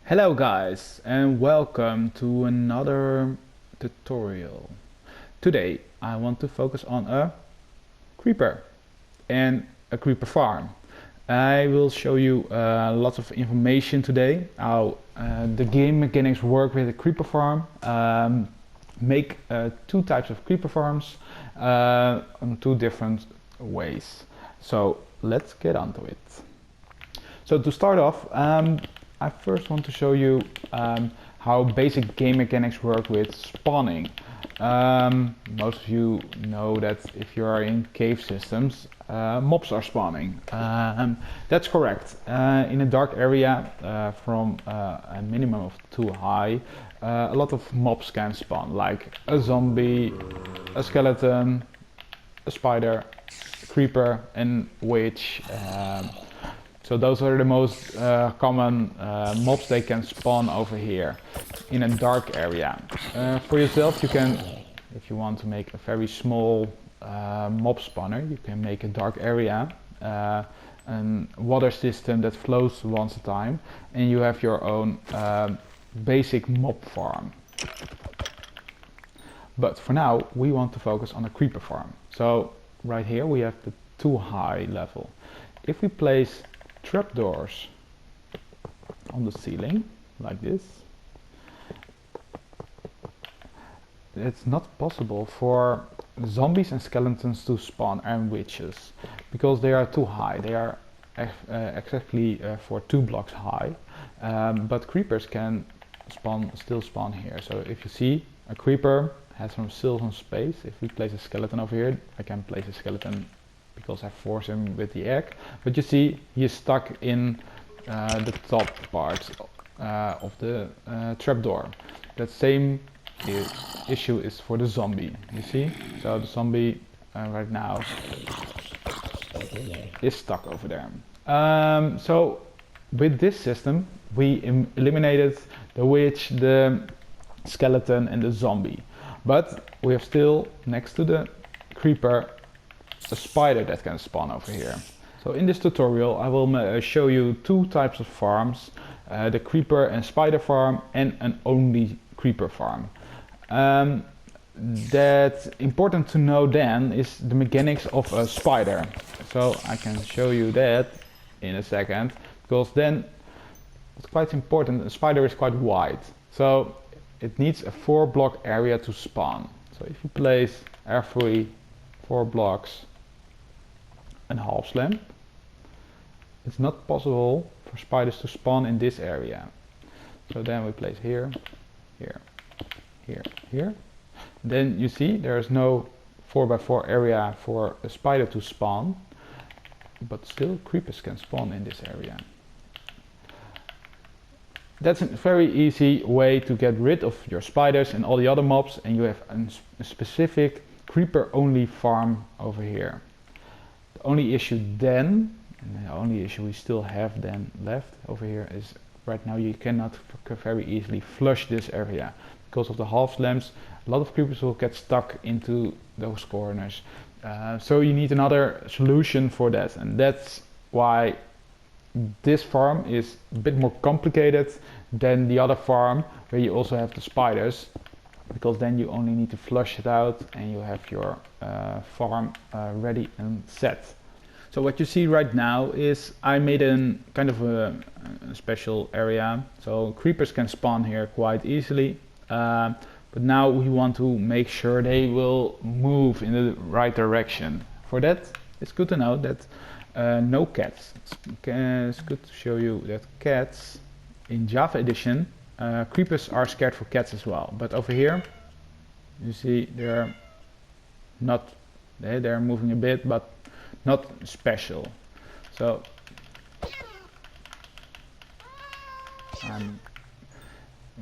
Hello guys and welcome to another tutorial. Today I want to focus on a creeper and a creeper farm. I will show you lots of information today, how the game mechanics work with a creeper farm, make two types of creeper farms in two different ways. So let's get on to it. So to start off, I first want to show you how basic game mechanics work with spawning. Most of you know that if you are in cave systems, mobs are spawning. That's correct. In a dark area from a minimum of 2 high, a lot of mobs can spawn, like a zombie, a skeleton, a spider, creeper and witch. So those are the most common mobs they can spawn over here in a dark area. For yourself, you can, if you want to make a very small mob spawner, you can make a dark area, a water system that flows once a time, and you have your own basic mob farm. But for now, we want to focus on a creeper farm. So right here we have the 2 high level. If we place trapdoors on the ceiling like this, it's not possible for zombies and skeletons to spawn and witches because they are too high. They are exactly for 2 blocks high, but creepers can still spawn here. So if you see a creeper has still some space, if we place a skeleton over here, I can place a skeleton because I force him with the egg, but you see he is stuck in the top part of the trapdoor. That same issue is for the zombie, you see? So the zombie right now is stuck over there. So with this system we eliminated the witch, the skeleton and the zombie, but we have still next to the creeper a spider that can spawn over here. So in this tutorial I will show you 2 types of farms, the creeper and spider farm and an only creeper farm. That's important to know then is the mechanics of a spider. So I can show you that in a second, because then it's quite important. A spider is quite wide, so it needs a 4 block area to spawn. So if you place every 4 blocks and half slam, it's not possible for spiders to spawn in this area. So then we place here, here, here, here. Then you see there's no 4x4 area for a spider to spawn, but still creepers can spawn in this area. That's a very easy way to get rid of your spiders and all the other mobs, and you have a specific creeper only farm over here. The only issue then, and the only issue we still have then left over here, is right now you cannot very easily flush this area. Because of the half slams, a lot of creepers will get stuck into those corners. So you need another solution for that, and that's why this farm is a bit more complicated than the other farm where you also have the spiders, because then you only need to flush it out and you have your farm ready and set. So what you see right now is I made a kind of a special area, so creepers can spawn here quite easily, but now we want to make sure they will move in the right direction. For that it's good to know that no cats. It's good to show you that cats in Java edition, creepers are scared for cats as well, but over here you see they're not, they're moving a bit but not special. So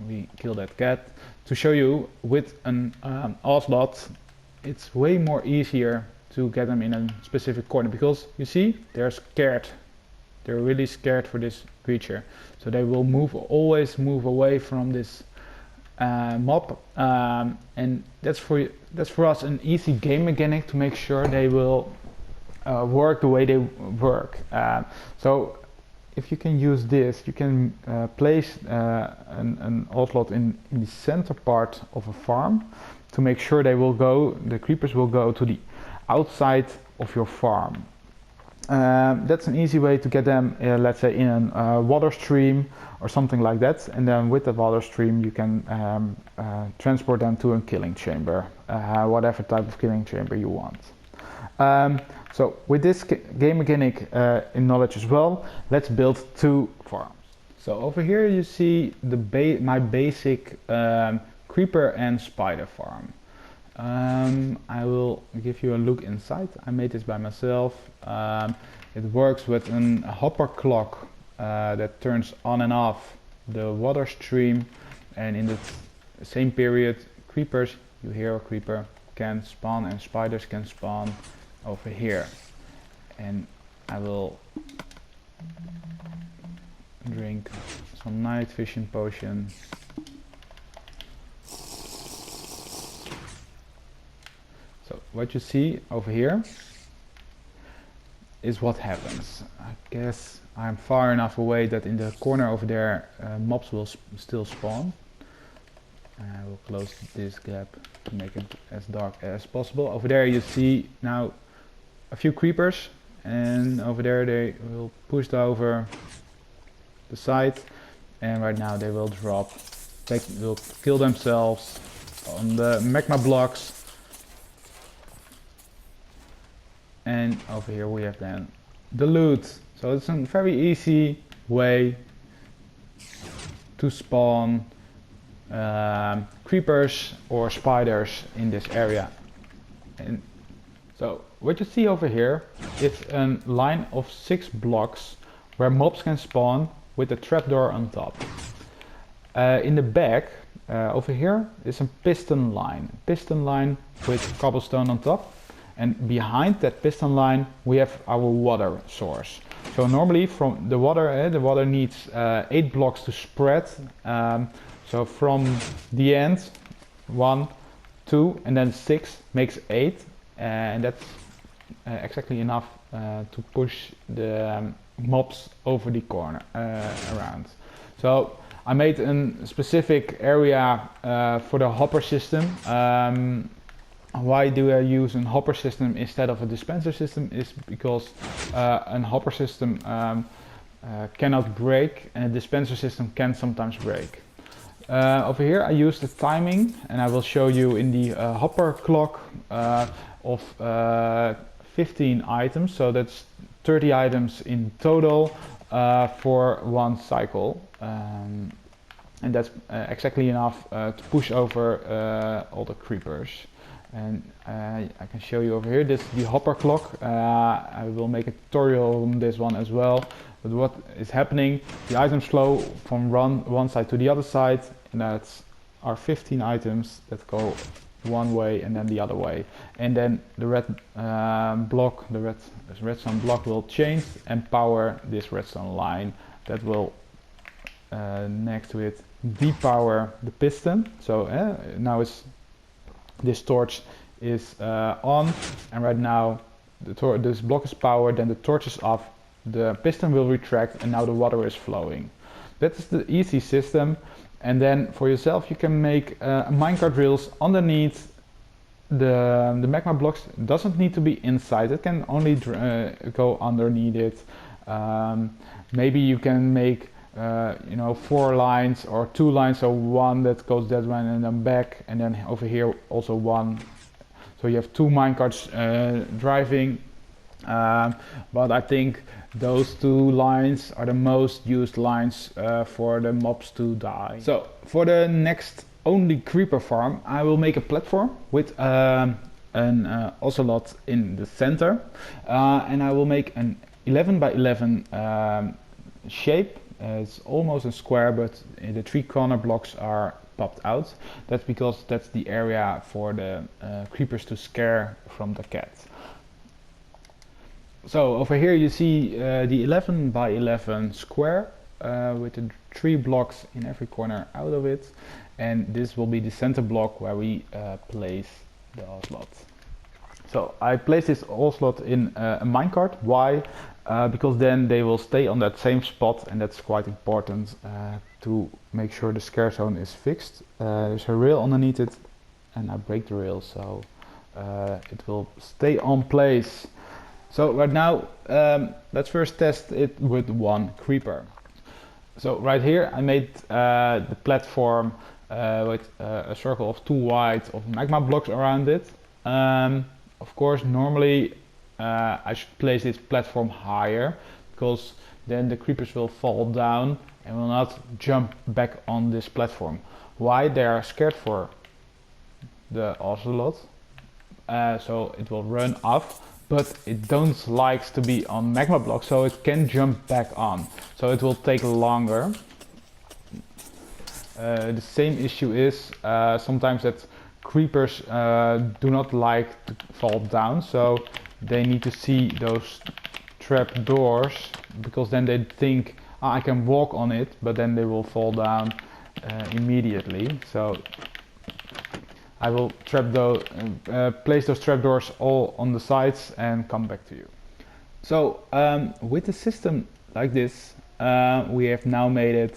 we kill that cat to show you with an Ocelot it's way more easier to get them in a specific corner, because you see they're scared. They're really scared for this creature, so they will always move away from this mob, and that's for us an easy game mechanic to make sure they will work the way they work. So if you can use this, you can place an Ocelot in the center part of a farm to make sure the creepers will go to the outside of your farm. That's an easy way to get them, let's say, in a water stream or something like that, and then with the water stream you can transport them to a killing chamber, whatever type of killing chamber you want. So with this game mechanic in knowledge as well, let's build 2 farms. So over here you see my basic creeper and spider farm. I will give you a look inside. I made this by myself. It works with a hopper clock that turns on and off the water stream, and in the same period creepers, you hear a creeper, can spawn and spiders can spawn over here. And I will drink some night vision potion. So what you see over here is what happens. I guess I'm far enough away that in the corner over there mobs will still spawn. I will close this gap to make it as dark as possible. Over there you see now a few creepers, and over there they will push over the side, and right now they will drop. They will kill themselves on the magma blocks. And over here we have then the loot. So it's a very easy way to spawn creepers or spiders in this area. And so what you see over here is a line of 6 blocks where mobs can spawn with a trapdoor on top. In the back over here is a piston line with cobblestone on top. And behind that piston line we have our water source. So normally from the water needs 8 blocks to spread. So from the end 1, 2 and then 6 makes 8, and that's exactly enough to push the mobs over the corner around. So I made a specific area for the hopper system. Why do I use a hopper system instead of a dispenser system is because a hopper system cannot break and a dispenser system can sometimes break. Over here I use the timing, and I will show you in the hopper clock of 15 items, so that's 30 items in total for one cycle. And that's exactly enough to push over all the creepers. And I can show you over here, this is the hopper clock. I will make a tutorial on this one as well. But what is happening, the items flow from one side to the other side, and that's our 15 items that go one way and then the other way. And then the red block, the redstone block will change and power this redstone line that will next to it depower the piston. So now this torch is on, and right now this block is powered, then the torch is off, the piston will retract, and now the water is flowing. That is the easy system. And then for yourself you can make minecart drills underneath the magma blocks. It doesn't need to be inside, it can only go underneath it. Maybe you can make 4 lines or 2 lines, so one that goes that one and then back, and then over here also one, so you have 2 minecarts driving. But I think those 2 lines are the most used lines for the mobs to die. So for the next only creeper farm I will make a platform with an Ocelot in the center, and I will make an 11 by 11 shape. It's almost a square, but the 3 corner blocks are popped out. That's because that's the area for the creepers to scare from the cat. So over here you see the 11 by 11 square with the 3 blocks in every corner out of it, and this will be the center block where we place the Ocelot. So I place this Ocelot in a minecart. Why? Because then they will stay on that same spot, and that's quite important to make sure the scare zone is fixed. There's a rail underneath it, and I break the rail, so it will stay on place. So right now, let's first test it with one creeper. So right here I made the platform with a circle of 2 wide of magma blocks around it. Of course, normally I should place this platform higher, because then the creepers will fall down and will not jump back on this platform. Why? They are scared for the Ocelot, so it will run off, but it don't like to be on magma blocks, so it can jump back on. So it will take longer. The same issue is sometimes that creepers do not like to fall down, so they need to see those trap doors, because then they think, oh, I can walk on it, but then they will fall down immediately. So I will place those trapdoors all on the sides and come back to you. So with a system like this, we have now made it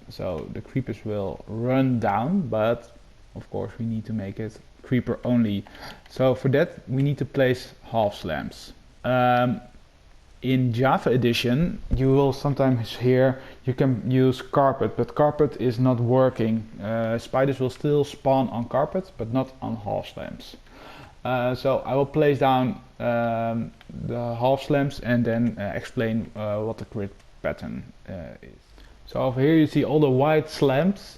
so the creepers will run down, but of course we need to make it creeper only. So for that we need to place half slabs. In Java edition you will sometimes hear you can use carpet, but carpet is not working. Spiders will still spawn on carpet, but not on half slabs. So I will place down the half slabs and then explain what the grid pattern is. So over here you see all the white slabs.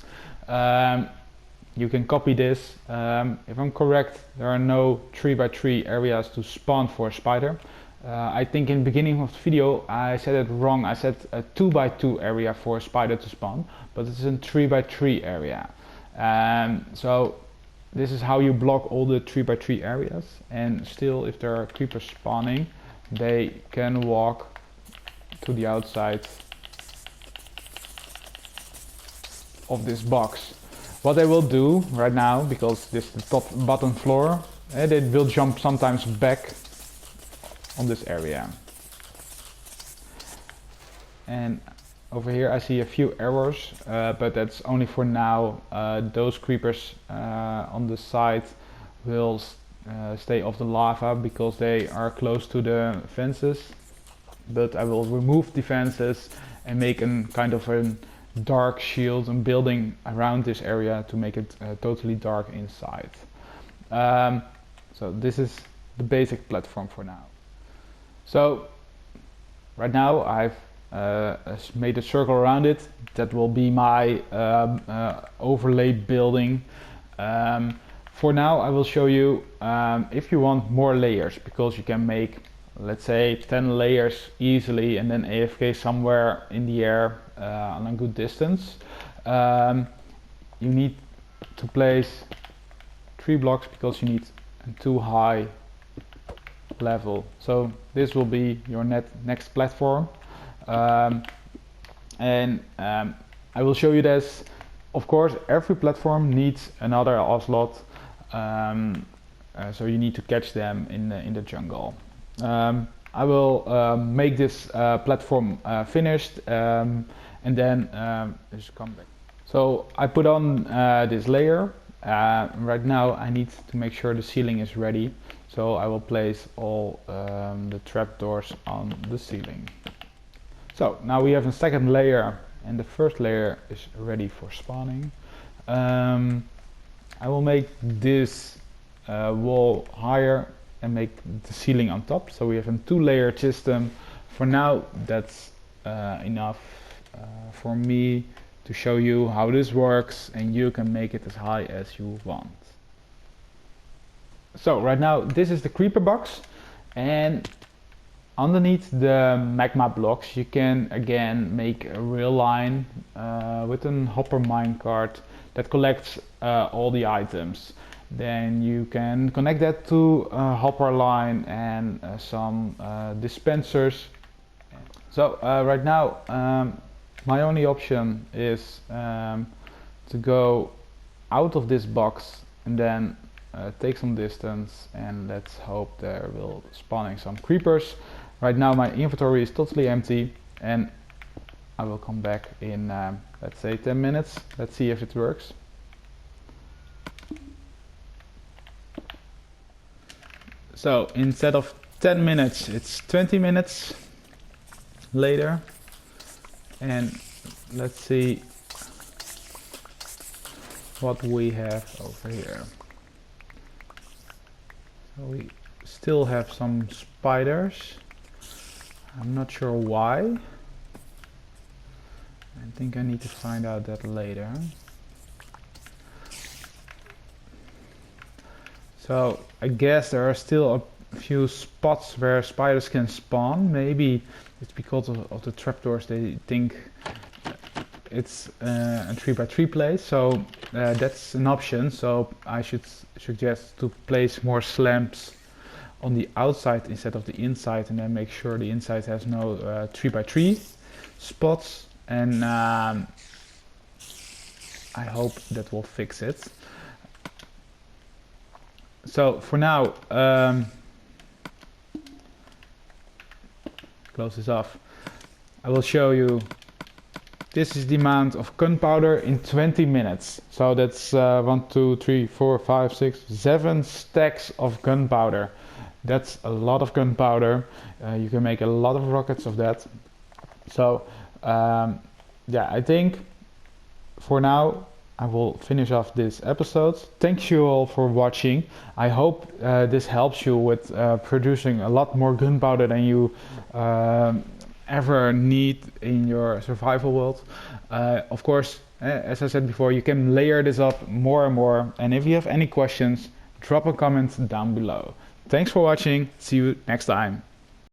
You can copy this. If I'm correct, there are no 3x3 areas to spawn for a spider. I think in the beginning of the video I said it wrong. I said a 2x2 area for a spider to spawn, but it's a 3x3 area. So this is how you block all the 3x3 areas, and still if there are creepers spawning, they can walk to the outside of this box. What they will do right now, because this is the top bottom floor, they will jump sometimes back on this area. And over here I see a few errors, but that's only for now. Those creepers on the side will stay off the lava because they are close to the fences, but I will remove the fences and make a kind of a dark shield and building around this area to make it totally dark inside. So this is the basic platform for now. So right now I've made a circle around it. That will be my overlaid building. For now I will show you if you want more layers, because you can make, let's say, 10 layers easily and then AFK somewhere in the air on a good distance. You need to place 3 blocks because you need a too high level. So this will be your next platform, and I will show you this. Of course every platform needs another Ocelot, so you need to catch them in the jungle. I will make this platform finished, and then just come back. So I put on this layer. Right now I need to make sure the ceiling is ready, so I will place all the trapdoors on the ceiling. So now we have a second layer, and the first layer is ready for spawning. I will make this wall higher and make the ceiling on top, so we have a 2-layer system. For now that's enough for me to show you how this works, and you can make it as high as you want. So right now this is the creeper box, and underneath the magma blocks you can again make a rail line with a hopper minecart that collects all the items. Then you can connect that to a hopper line and some dispensers. So right now my only option is to go out of this box and then take some distance, and let's hope there will spawning some creepers. Right now my inventory is totally empty, and I will come back in let's say 10 minutes. Let's see if it works. So instead of 10 minutes, it's 20 minutes later, and let's see what we have over here. So we still have some spiders. I'm not sure why. I think I need to find out that later. So I guess there are still a few spots where spiders can spawn. Maybe it's because of the trapdoors. They think it's a 3x3 place, so that's an option. So I should suggest to place more slabs on the outside instead of the inside, and then make sure the inside has no 3x3 spots. And I hope that will fix it. So for now, close this off. I will show you. This is the amount of gunpowder in 20 minutes. So that's 1, 2, 3, 4, 5, 6, 7 stacks of gunpowder. That's a lot of gunpowder. You can make a lot of rockets of that. So yeah, I think for now I will finish off this episode. Thank you all for watching. I hope this helps you with producing a lot more gunpowder than you ever need in your survival world. Of course, as I said before, you can layer this up more and more. And if you have any questions, drop a comment down below. Thanks for watching. See you next time.